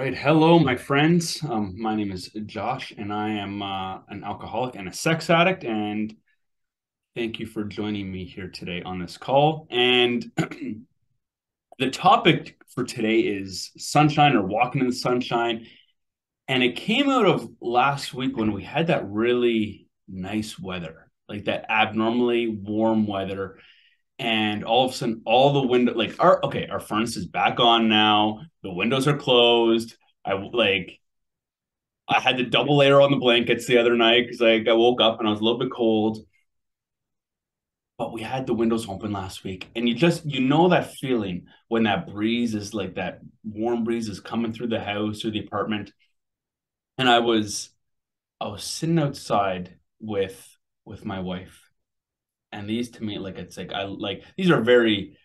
Right. Hello, my friends. My name is Josh, and I am an alcoholic and a sex addict. And thank you for joining me here today on this call. And the topic for today is sunshine or walking in the sunshine. And it came out of last week when we had that really nice weather, like that abnormally warm weather. And all of a sudden, all the window, like our furnace is back on now. The windows are closed. I had the double layer on the blankets the other night because I woke up and I was a little bit cold. But we had the windows open last week, and you know that feeling when that breeze is like that warm breeze is coming through the house or the apartment. And I was sitting outside with my wife, and these to me like it's like I like these are very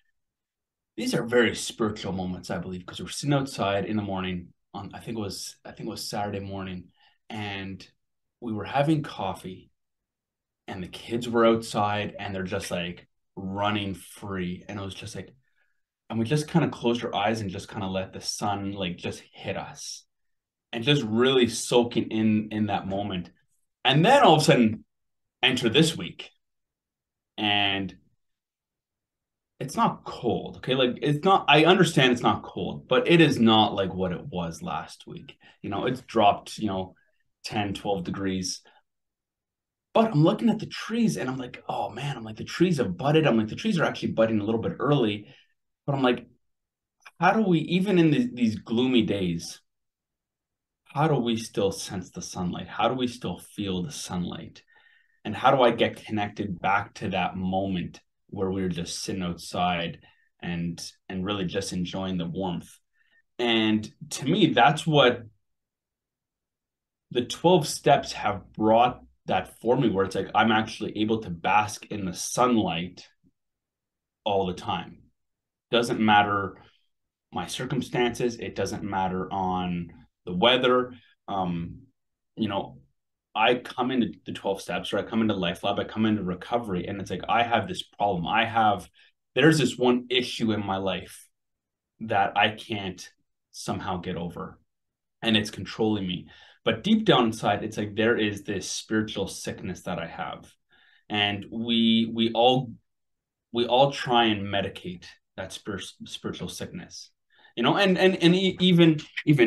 spiritual moments, I believe, because we're sitting outside in the morning on I think it was Saturday morning, and we were having coffee, and the kids were outside, and they're just like running free, and it was just like, and we just kind of closed our eyes and just kind of let the sun like just hit us, and just really soaking in that moment, and then all of a sudden enter this week, and it's not cold. Okay. Like it's not, I understand it's not cold, but it is not like what it was last week. It's dropped, 10, 12 degrees. But I'm looking at the trees and I'm like, oh man, I'm like, the trees have budded. I'm like, the trees are actually budding a little bit early. But I'm like, how do we, even in these gloomy days, how do we still sense the sunlight? How do we still feel the sunlight? And how do I get connected back to that moment where we were just sitting outside and really just enjoying the warmth? And to me, that's what the 12 steps have brought that for me, where it's like I'm actually able to bask in the sunlight all the time. Doesn't matter my circumstances, it doesn't matter on the weather. Um, you know, I come into the 12 steps, or I come into LifeLab, I come into recovery, and it's like I have this problem. There's this one issue in my life that I can't somehow get over, and it's controlling me. But deep down inside, it's like there is this spiritual sickness that I have. And we all try and medicate that spiritual sickness. Even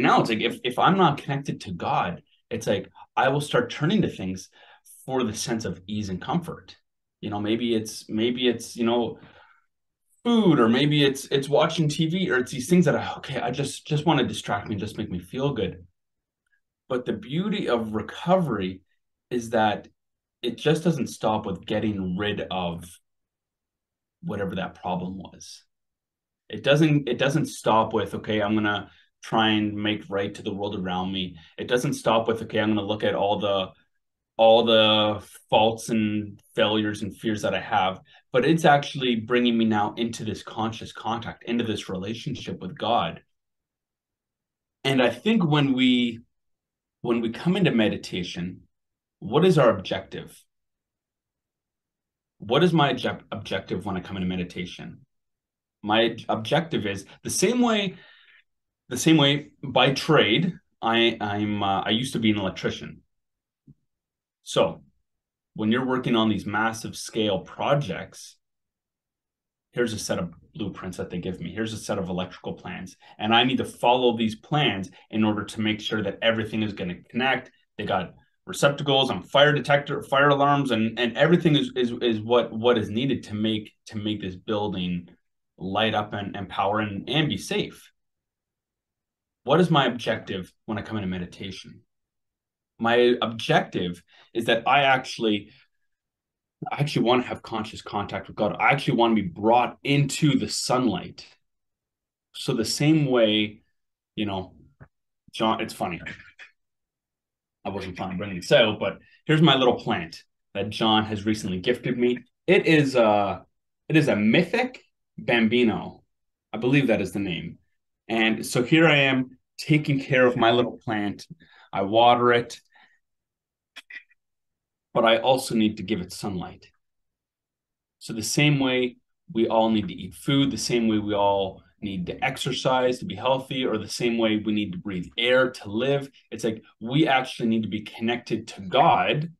now, it's like if I'm not connected to God, it's like I will start turning to things for the sense of ease and comfort. Maybe it's food, or maybe it's watching TV, or it's these things that I just want to distract me and just make me feel good. But the beauty of recovery is that it just doesn't stop with getting rid of whatever that problem was. It doesn't stop with, okay, I'm gonna try and make right to the world around me. It doesn't stop with, okay, I'm gonna look at all the faults and failures and fears that I have, but it's actually bringing me now into this conscious contact, into this relationship with God. And I think when we come into meditation, what is our objective? What is my objective when I come into meditation? My objective is the same way by trade. I used to be an electrician. So when you're working on these massive scale projects, here's a set of blueprints that they give me. Here's a set of electrical plans, and I need to follow these plans in order to make sure that everything is going to connect. They got receptacles and fire detector, fire alarms, and everything is what is needed to make this building light up and power and be safe. What is my objective when I come into meditation? My objective is that I actually want to have conscious contact with God. I actually want to be brought into the sunlight. So the same way, you know, John, it's funny. I wasn't planning on bringing this out, but here's my little plant that John has recently gifted me. It is a mythic bambino. I believe that is the name. And so here I am taking care of my little plant. I water it, but I also need to give it sunlight. So the same way we all need to eat food, the same way we all need to exercise to be healthy, or the same way we need to breathe air to live. It's like we actually need to be connected to God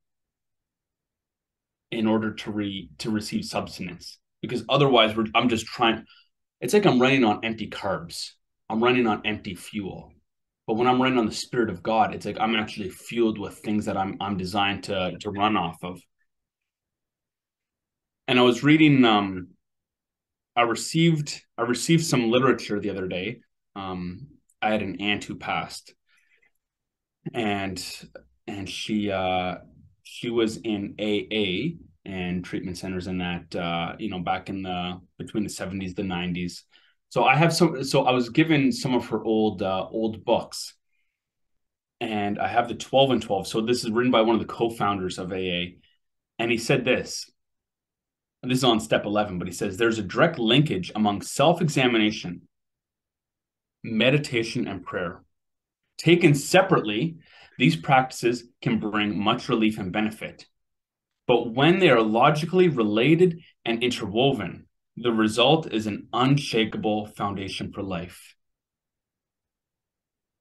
in order to receive substance. Because otherwise, I'm just trying. It's like I'm running on empty carbs. I'm running on empty fuel. But when I'm running on the Spirit of God, it's like I'm actually fueled with things that I'm designed to run off of. And I was reading. I received some literature the other day. Um, I had an aunt who passed, and she was in AA and treatment centers and that back in the between the 70s the 90s. So I was given some of her old books, and I have the 12 and 12. So this is written by one of the co-founders of AA, and he said this. This is on step 11, but he says there's a direct linkage among self-examination, meditation, and prayer. Taken separately, these practices can bring much relief and benefit. But when they are logically related and interwoven, the result is an unshakable foundation for life.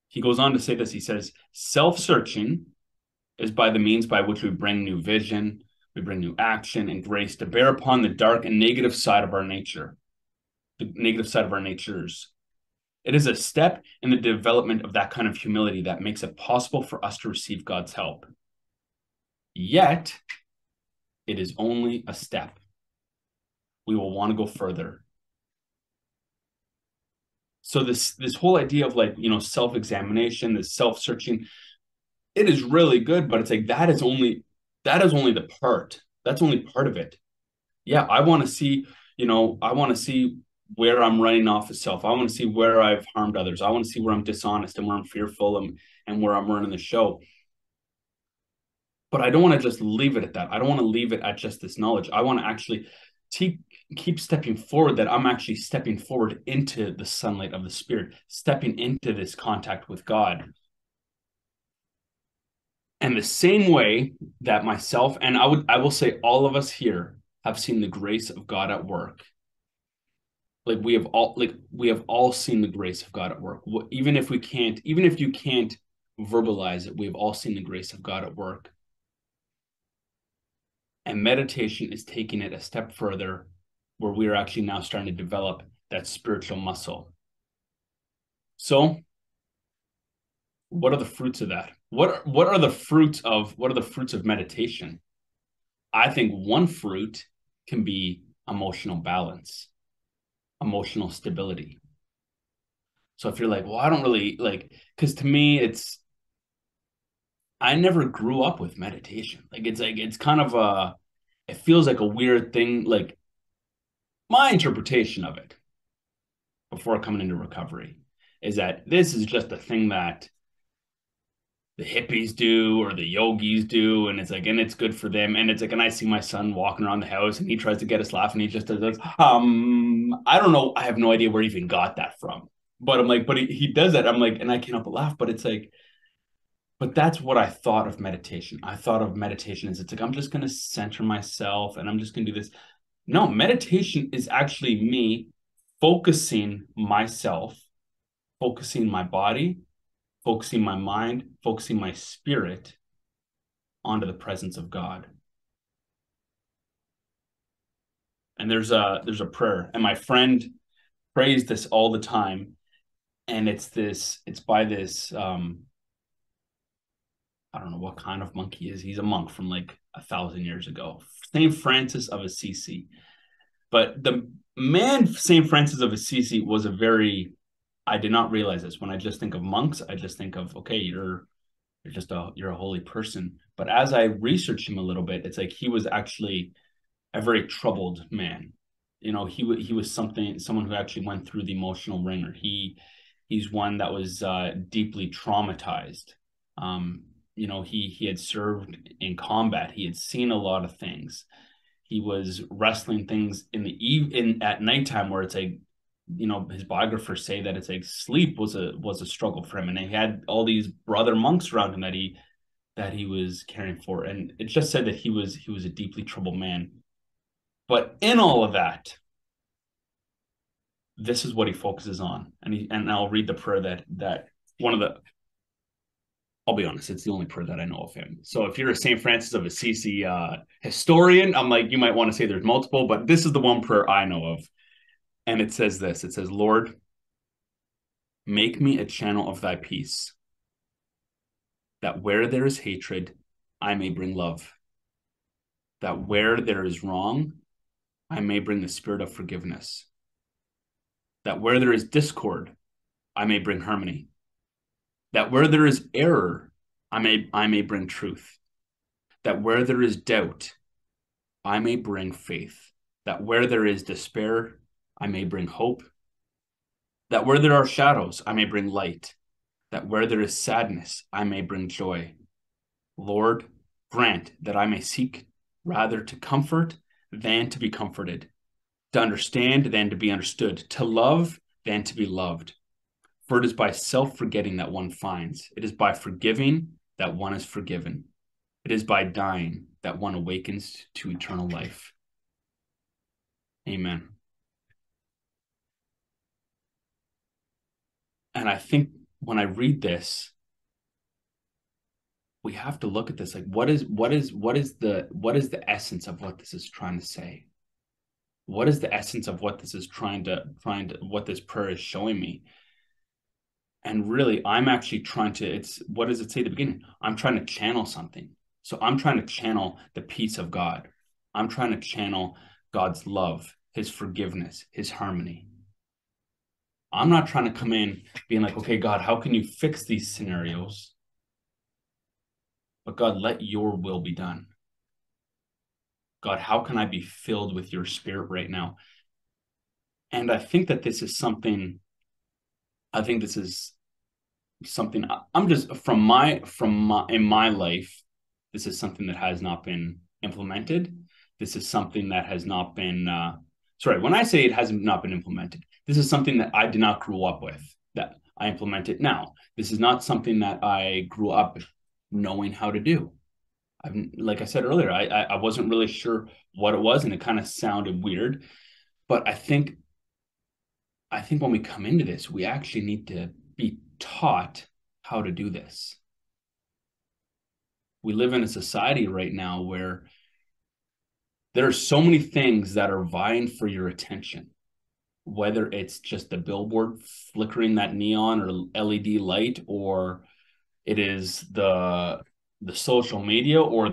He goes on to say this. He says, self-searching is by the means by which we bring new vision, we bring new action and grace to bear upon the dark and negative side of our nature, the negative side of our natures. It is a step in the development of that kind of humility that makes it possible for us to receive God's help. Yet, it is only a step. We will want to go further. So this whole idea of self-examination, this self-searching, it is really good, but it's like that is only the part. That's only part of it. Yeah, I want to see, I want to see where I'm running off of self. I want to see where I've harmed others. I want to see where I'm dishonest and where I'm fearful and where I'm running the show. But I don't want to just leave it at that. I don't want to leave it at just this knowledge. I want to actually keep stepping forward, that I'm actually stepping forward into the sunlight of the Spirit, stepping into this contact with God. And the same way that myself, and I will say all of us here have seen the grace of God at work. We have all seen the grace of God at work. Even if you can't verbalize it, we have all seen the grace of God at work. And meditation is taking it a step further, where we are actually now starting to develop that spiritual muscle. So, what are the fruits of that? What are the fruits of meditation? I think one fruit can be emotional balance, emotional stability. So if you're like, well, I don't really because to me, I never grew up with meditation. It's kind of it feels like a weird thing. Like my interpretation of it before coming into recovery is that this is just a thing that the hippies do or the yogis do, and it's good for them. And it's like, and I see my son walking around the house and he tries to get us laughing. He just does I don't know. I have no idea where he even got that from. But I'm like, but he does that. I'm like, and I can't help but laugh. But it's like, but that's what I thought of meditation. I thought of meditation as it's like, I'm just going to center myself and I'm just going to do this. No, meditation is actually me focusing myself, focusing my body, focusing my mind, focusing my spirit onto the presence of God. And there's a prayer, and my friend prays this all the time. And it's by this I don't know what kind of monk he is. He's a monk from like 1,000 years ago. Saint Francis of Assisi. But the man, Saint Francis of Assisi, was I did not realize this. When I just think of monks, I just think of, okay, you're a holy person. But as I researched him a little bit, it's like he was actually a very troubled man. He was someone who actually went through the emotional ringer. He's one that was deeply traumatized. He had served in combat. He had seen a lot of things. He was wrestling things at nighttime, where it's like, his biographers say that it's like sleep was a struggle for him, and he had all these brother monks around him that he was caring for, and it just said that he was a deeply troubled man. But in all of that, this is what he focuses on. And I'll read the prayer that one of the, I'll be honest, it's the only prayer that I know of him. So if you're a St. Francis of Assisi historian, I'm like, you might want to say there's multiple, but this is the one prayer I know of. And it says this, it says, Lord, make me a channel of thy peace, that where there is hatred, I may bring love, that where there is wrong, I may bring the spirit of forgiveness, that where there is discord, I may bring harmony, that where there is error, I may bring truth, that where there is doubt, I may bring faith, that where there is despair, I may bring hope, that where there are shadows, I may bring light, that where there is sadness, I may bring joy. Lord, grant that I may seek rather to comfort than to be comforted, to understand than to be understood, to love than to be loved. For it is by self-forgetting that one finds. It is by forgiving that one is forgiven. It is by dying that one awakens to eternal life. Amen. And I think when I read this, we have to look at this like what is the essence of what this is trying to say? What is the essence of what this is trying to what this prayer is showing me? And really, I'm actually trying to, it's, what does it say at the beginning? I'm trying to channel something. So I'm trying to channel the peace of God. I'm trying to channel God's love, his forgiveness, his harmony. I'm not trying to come in being like, okay, God, how can you fix these scenarios? But God, let your will be done. God, how can I be filled with your spirit right now? And I think that this is something, I think this is something I'm just in my life, this is something that has not been implemented. This is something that has not been sorry, when I say it hasn't not been implemented, this is something that I did not grow up with, that I implement it now. This is not something that I grew up knowing how to do. I've, like I said earlier, I wasn't really sure what it was, and it kind of sounded weird. But I think when we come into this, we actually need to be taught how to do this. We live in a society right now where there are so many things that are vying for your attention, whether it's just the billboard flickering that neon or LED light, or it is the social media, or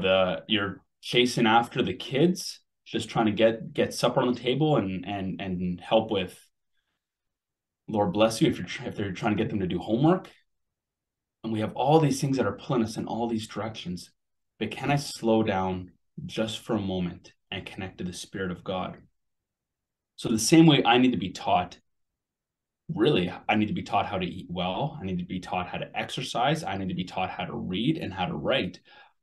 you're chasing after the kids, just trying to get supper on the table and help with, Lord bless you, if they're trying to get them to do homework. And we have all these things that are pulling us in all these directions. But can I slow down just for a moment and connect to the Spirit of God? So the same way I need to be taught, really, I need to be taught how to eat well. I need to be taught how to exercise. I need to be taught how to read and how to write.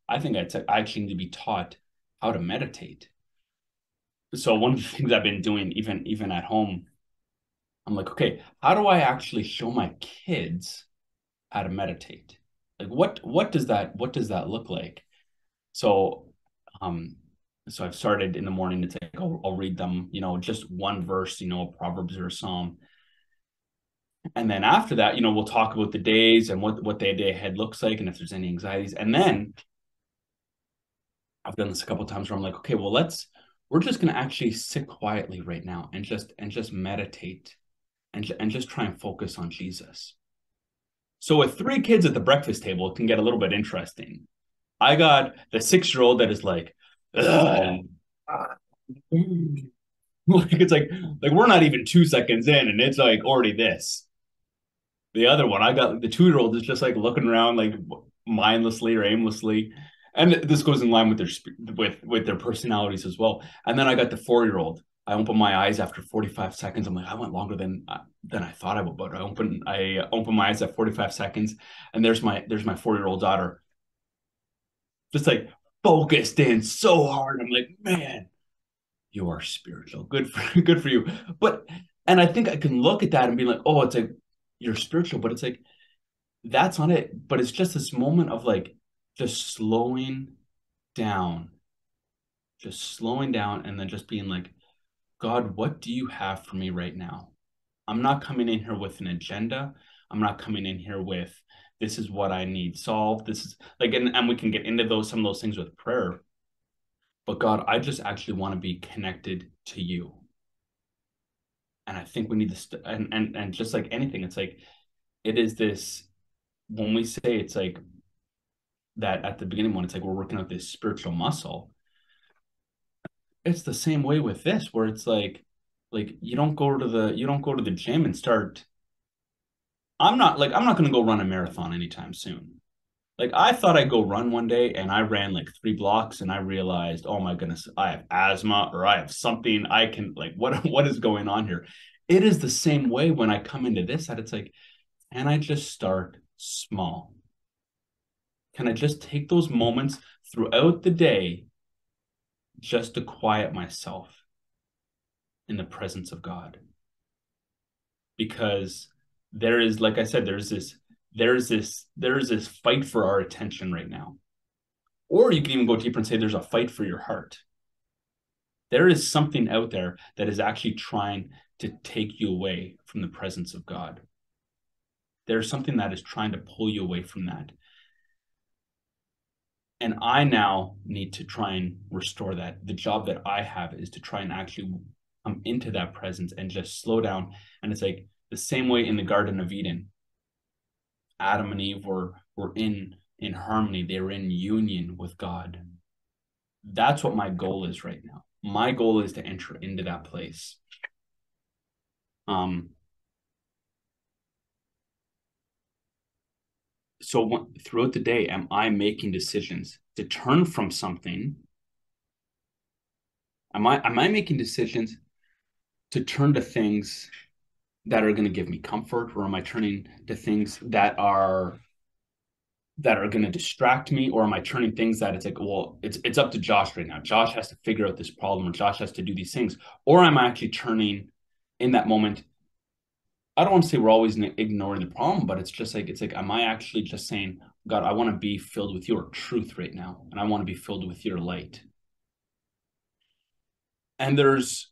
I think I actually need to be taught how to meditate. So one of the things I've been doing, even at home, I'm like, okay, how do I actually show my kids how to meditate? Like what does that look like? So um so I've started in the morning to take, I'll read them, just one verse, a Proverbs or a Psalm. And then after that, we'll talk about the days and what the day ahead looks like, and if there's any anxieties. And then I've done this a couple of times where I'm like, okay, well, we're just going to actually sit quietly right now and just meditate and just try and focus on Jesus. So with three kids at the breakfast table, it can get a little bit interesting. I got the 6-year-old that is like, ugh. Like it's like we're not even 2 seconds in, and it's like already this. The other one, I got the 2-year-old is just like looking around like mindlessly or aimlessly, and this goes in line with their personalities as well. And then I got the 4-year-old. I opened my eyes after 45 seconds. I'm like, I went longer than I thought I would, but I opened my eyes at 45 seconds, and there's my 4-year-old daughter, just like focused in so hard. I'm like, man, you are spiritual. Good for you. But and I think I can look at that and be like, oh, it's like you're spiritual, but it's like that's not it. But it's just this moment of like just down, slowing down, and then just being like, God, what do you have for me right now? I'm not coming in here with an agenda. I'm not coming in here with this is what I need solved. This is like, and we can get into those some of those things with prayer. But God, I just actually want to be connected to you. And I think we need to, and just like anything, it's like it is this when we say it's like that at the beginning when it's like we're working out this spiritual muscle, it's the same way with this where it's like you don't go to the gym and start. I'm not going to go run a marathon anytime soon. Like I thought I'd go run one day and I ran like 3 blocks and I realized, oh my goodness, I have asthma or I have something I can like what is going on here? It is the same way when I come into this that it's like, can I just start small? Can I just take those moments throughout the day just to quiet myself in the presence of God? Because there is, like I said, there's this fight for our attention right now. Or you can even go deeper and say there's a fight for your heart. There is something out there that is actually trying to take you away from the presence of God. There's something that is trying to pull you away from that. And I now need to try and restore that. The job that I have is to try and actually come into that presence and just slow down. And it's like the same way in the Garden of Eden. Adam and Eve were in harmony. They were in union with God. That's what my goal is right now. My goal is to enter into that place. So throughout the day, am I making decisions to turn from something? Am I making decisions to turn to things that are going to give me comfort, or am I turning to things that are going to distract me, or am I turning things that it's like, well, it's up to Josh right now. Josh has to figure out this problem, or Josh has to do these things, or am I actually turning in that moment? I don't want to say we're always ignoring the problem, but it's like, am I actually just saying, God, I want to be filled with your truth right now, and I want to be filled with your light. And there's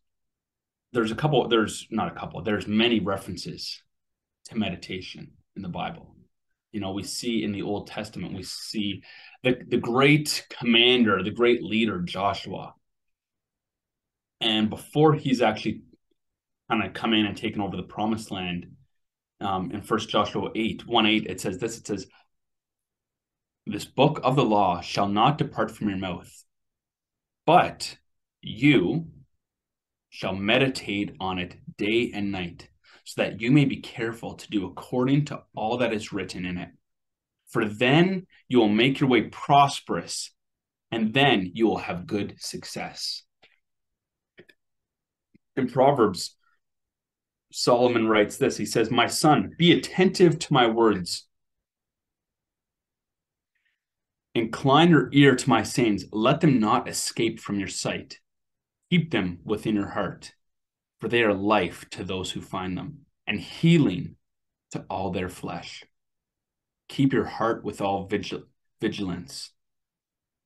many references to meditation in the Bible. You know, we see in the Old Testament, we see the great commander, the great leader, Joshua. And before he's actually kind of come in and taken over the promised land, in First Joshua 8, it says this, it says, this book of the law shall not depart from your mouth, but you shall meditate on it day and night, so that you may be careful to do according to all that is written in it. For then you will make your way prosperous, and then you will have good success. In Proverbs, Solomon writes this. He says, my son, be attentive to my words. Incline your ear to my sayings. Let them not escape from your sight. Keep them within your heart, for they are life to those who find them, and healing to all their flesh. Keep your heart with all vigilance,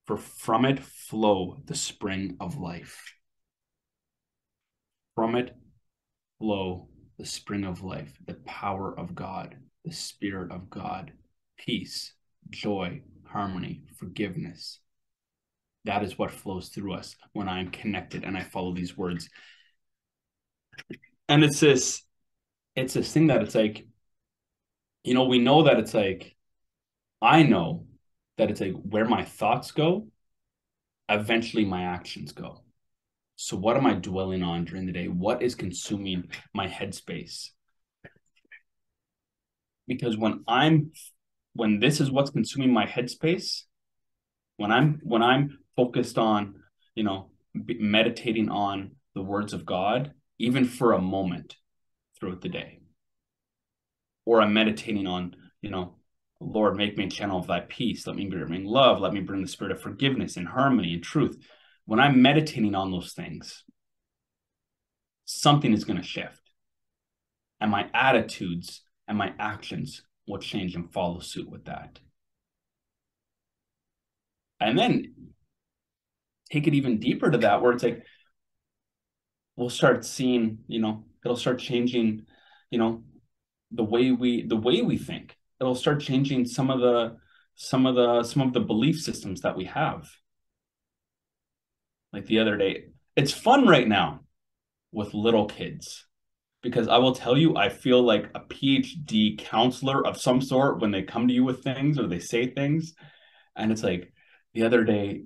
for from it flow the spring of life. From it flow the spring of life, the power of God, the Spirit of God, peace, joy, harmony, forgiveness. That is what flows through us when I am connected and I follow these words. And it's this thing that it's like, you know, we know that it's like, I know that it's like where my thoughts go, eventually my actions go. So what am I dwelling on during the day? What is consuming my headspace? Because when this is what's consuming my headspace, when I'm focused on, you know, meditating on the words of God, even for a moment throughout the day, or I'm meditating on, you know, Lord, make me a channel of thy peace. Let me bring love. Let me bring the spirit of forgiveness and harmony and truth. When I'm meditating on those things, something is going to shift. And my attitudes and my actions will change and follow suit with that. And then take it even deeper to that, where it's like, we'll start seeing, you know, it'll start changing you know, the way we think. It'll start changing some of the belief systems that we have. Like the other day, it's fun right now with little kids because I will tell you, I feel like a PhD counselor of some sort when they come to you with things or they say things. And it's like the other day,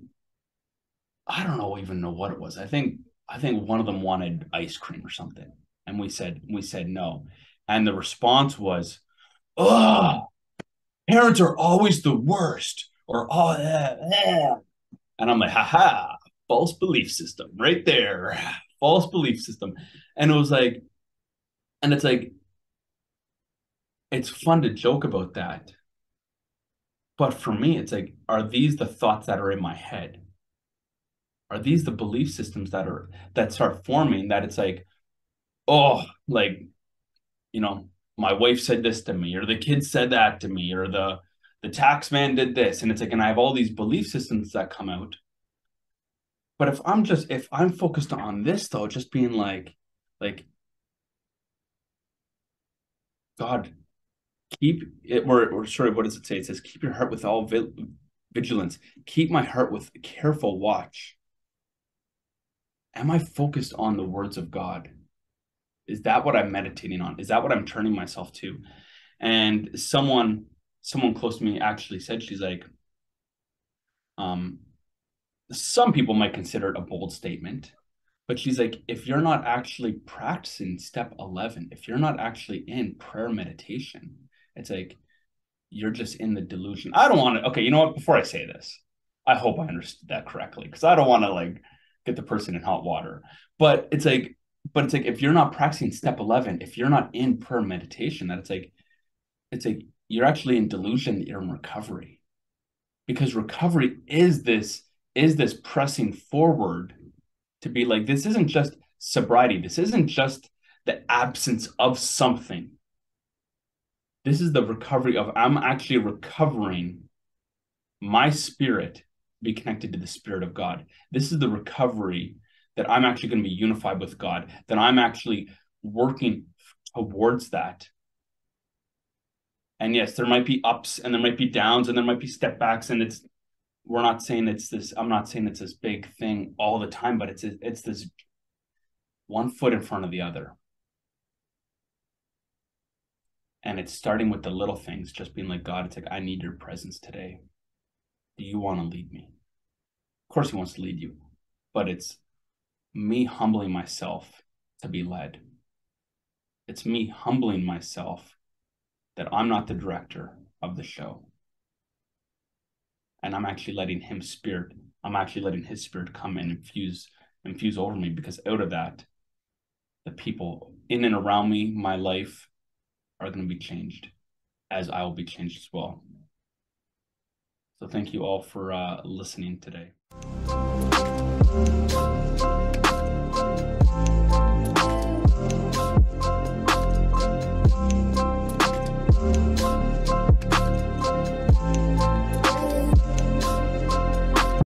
I don't know even know what it was. I think one of them wanted ice cream or something. And we said no. And the response was, "Oh, parents are always the worst." Or oh yeah. And I'm like, haha, false belief system right there. False belief system. And it was like, and it's like, it's fun to joke about that. But for me, it's like, are these the thoughts that are in my head? Are these the belief systems that start forming that it's like, oh, like, you know, my wife said this to me, or the kids said that to me, or the tax man did this. And it's like, and I have all these belief systems that come out. But if I'm focused on this though, just being like, God, keep it, or sorry, what does it say? It says, keep your heart with all vigilance. Keep my heart with careful watch. Am I focused on the words of God? Is that what I'm meditating on? Is that what I'm turning myself to? And someone close to me actually said, she's like, um, some people might consider it a bold statement, but she's like, if you're not actually practicing step 11, if you're not actually in prayer meditation, it's like you're just in the delusion. I don't want to, okay, you know what? Before I say this, I hope I understood that correctly because I don't want to like get the person in hot water. But it's like if you're not practicing step 11, if you're not in prayer meditation, that it's like you're actually in delusion that you're in recovery. Because recovery is this pressing forward to be like, this isn't just sobriety. This isn't just the absence of something. This is the recovery of I'm actually recovering my spirit to be connected to the Spirit of God. This is the recovery that I'm actually going to be unified with God, that I'm actually working towards that. And yes, there might be ups and there might be downs and there might be step backs. And we're not saying it's this, I'm not saying it's this big thing all the time, but it's this one foot in front of the other. And it's starting with the little things, just being like, God, it's like, I need your presence today. Do you want to lead me? Of course, he wants to lead you, but it's me humbling myself to be led. It's me humbling myself that I'm not the director of the show. And I'm actually letting his spirit come and infuse over me, because out of that, the people in and around me, my life, are going to be changed as I will be changed as well. So thank you all for listening today.